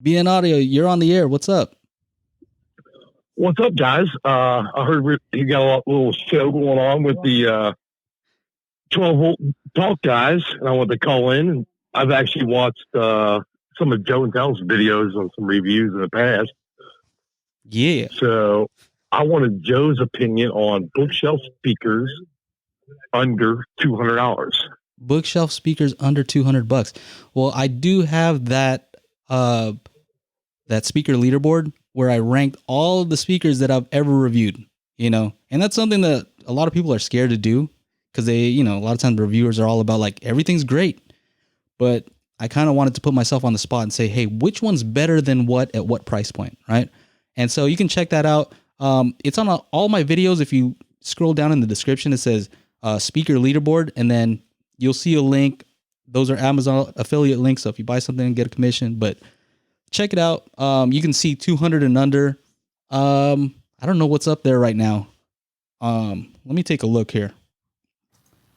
BN Audio, you're on the air. What's up? What's up, guys? I heard you got a little show going on with the 12-volt talk guys, and I wanted to call in. And I've actually watched some of Joe and Tel's videos on some reviews in the past. Yeah. So I wanted Joe's opinion on bookshelf speakers under $200. Bookshelf speakers under $200. Well, I do have that that speaker leaderboard where I ranked all of the speakers that I've ever reviewed, and that's something that a lot of people are scared to do because they, a lot of times the reviewers are all about like everything's great, but I kind of wanted to put myself on the spot and say, hey, which one's better than what at what price point, right? And so you can check that out. It's on all my videos. If you scroll down in the description, it says speaker leaderboard, and then you'll see a link. Those are Amazon affiliate links. So if you buy something, get a commission, but check it out. You can see 200 and under. I don't know what's up there right now. Let me take a look here.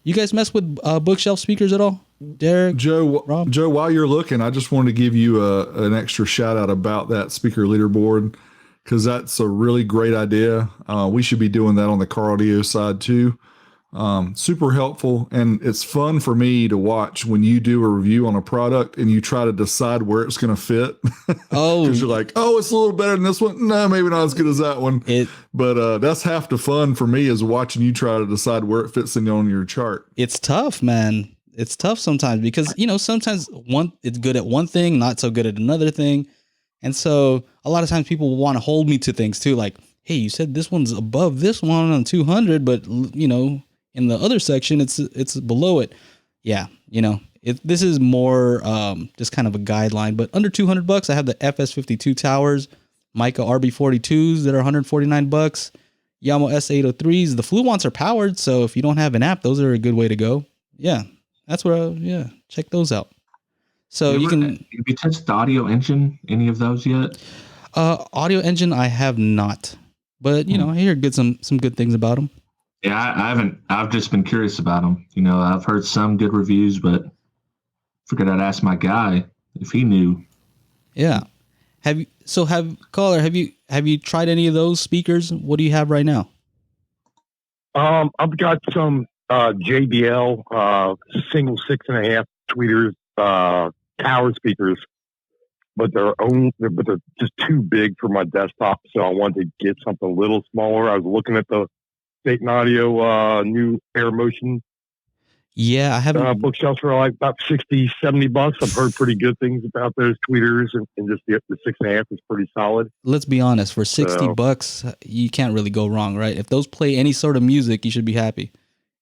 You guys mess with bookshelf speakers at all? Derek, Joe, Rob? Joe, while you're looking, I just wanted to give you an extra shout out about that speaker leaderboard because that's a really great idea. We should be doing that on the car audio side too. Super helpful, and it's fun for me to watch when you do a review on a product and you try to decide where it's going to fit. Oh, because you're like, oh, it's a little better than this one. No, maybe not as good as that one. But that's half the fun for me is watching you try to decide where it fits in on your chart. It's tough, man. It's tough sometimes because, sometimes it's good at one thing, not so good at another thing. And so a lot of times people want to hold me to things too. Like, hey, you said this one's above this one on 200, but in the other section, it's below it. Yeah. This is more, just kind of a guideline, but under $200, I have the FS52 towers, Mica RB42s that are $149, Yamaha S803s. The Fluonts are powered. So if you don't have an app, those are a good way to go. Yeah. That's where, check those out. So have you touched the Audio Engine, any of those yet? Audio Engine, I have not, but I hear some good things about them. Yeah, I haven't. I've just been curious about them. I've heard some good reviews, but figured I'd ask my guy if he knew. Yeah. Have you tried any of those speakers? What do you have right now? I've got some JBL single 6.5 tweeters tower speakers, but they're just too big for my desktop. So I wanted to get something a little smaller. I was looking at the Dayton Audio new Air Motion. Yeah, I haven't. Bookshelves for like about $60-$70. I've heard pretty good things about those tweeters, and just the 6.5 is pretty solid. Let's be honest, for $60, you can't really go wrong, right? If those play any sort of music, you should be happy.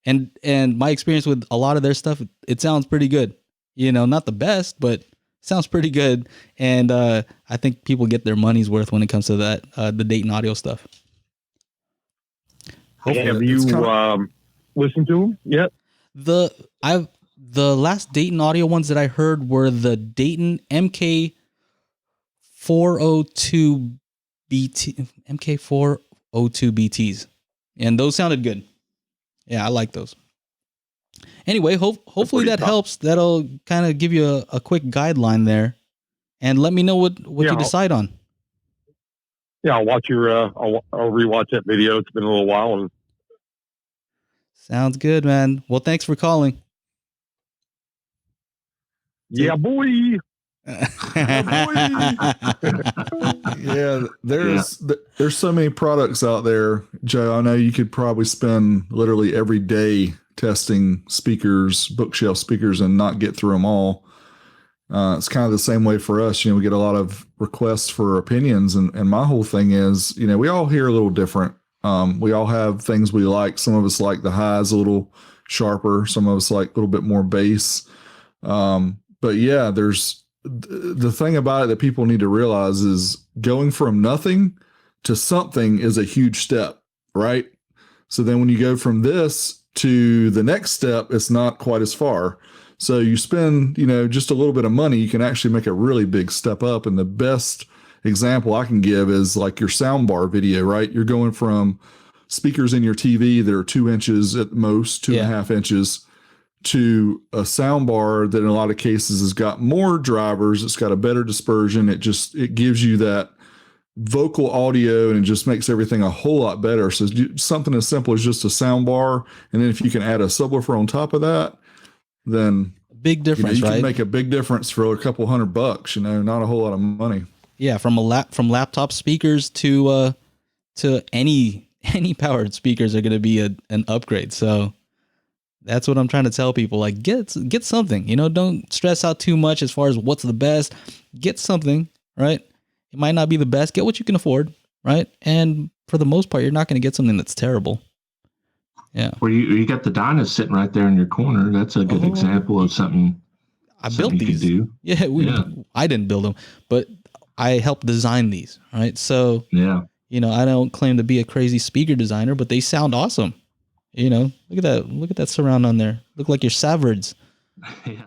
And my experience with a lot of their stuff, it sounds pretty good. Not the best, but sounds pretty good. And I think people get their money's worth when it comes to that, the Dayton Audio stuff. Have you listened to them yet? The last Dayton Audio ones that I heard were the Dayton MK402 BTs, and those sounded good. Yeah, I like those. Anyway, hopefully that helps. That'll kind of give you a quick guideline there, and let me know what you decide on. Yeah, I'll watch I'll rewatch that video. It's been a little while. Sounds good, man. Well, thanks for calling. Yeah, boy. Yeah, there's so many products out there, Joe. I know you could probably spend literally every day testing speakers, bookshelf speakers, and not get through them all. It's kind of the same way for us. We get a lot of requests for opinions, and my whole thing is, we all hear a little different. We all have things we like. Some of us like the highs a little sharper. Some of us like a little bit more bass. But yeah, there's the thing about it that people need to realize is going from nothing to something is a huge step, right? So then when you go from this to the next step, it's not quite as far. So you spend, just a little bit of money, you can actually make a really big step up. And the best example I can give is like your soundbar video, right? You're going from speakers in your TV that are 2 inches at most, 2.5 inches, to a sound bar that in a lot of cases has got more drivers. It's got a better dispersion. It gives you that vocal audio and it just makes everything a whole lot better. So something as simple as just a sound bar. And then if you can add a subwoofer on top of that, then Big difference, you right? can make a big difference for a couple $100, not a whole lot of money. Yeah. From laptop speakers to any powered speakers are going to be an upgrade. So that's what I'm trying to tell people. Like get something, don't stress out too much as far as what's the best. Get something, right? It might not be the best. Get what you can afford, right? And for the most part, you're not going to get something that's terrible. Yeah. Well, you got the Dyna sitting right there in your corner. That's a good example of something I built you these. could do. Yeah, I didn't build them, but I helped design these, right? So, Yeah. I don't claim to be a crazy speaker designer, but they sound awesome. Look at that surround on there. Look like your Savards. Yeah.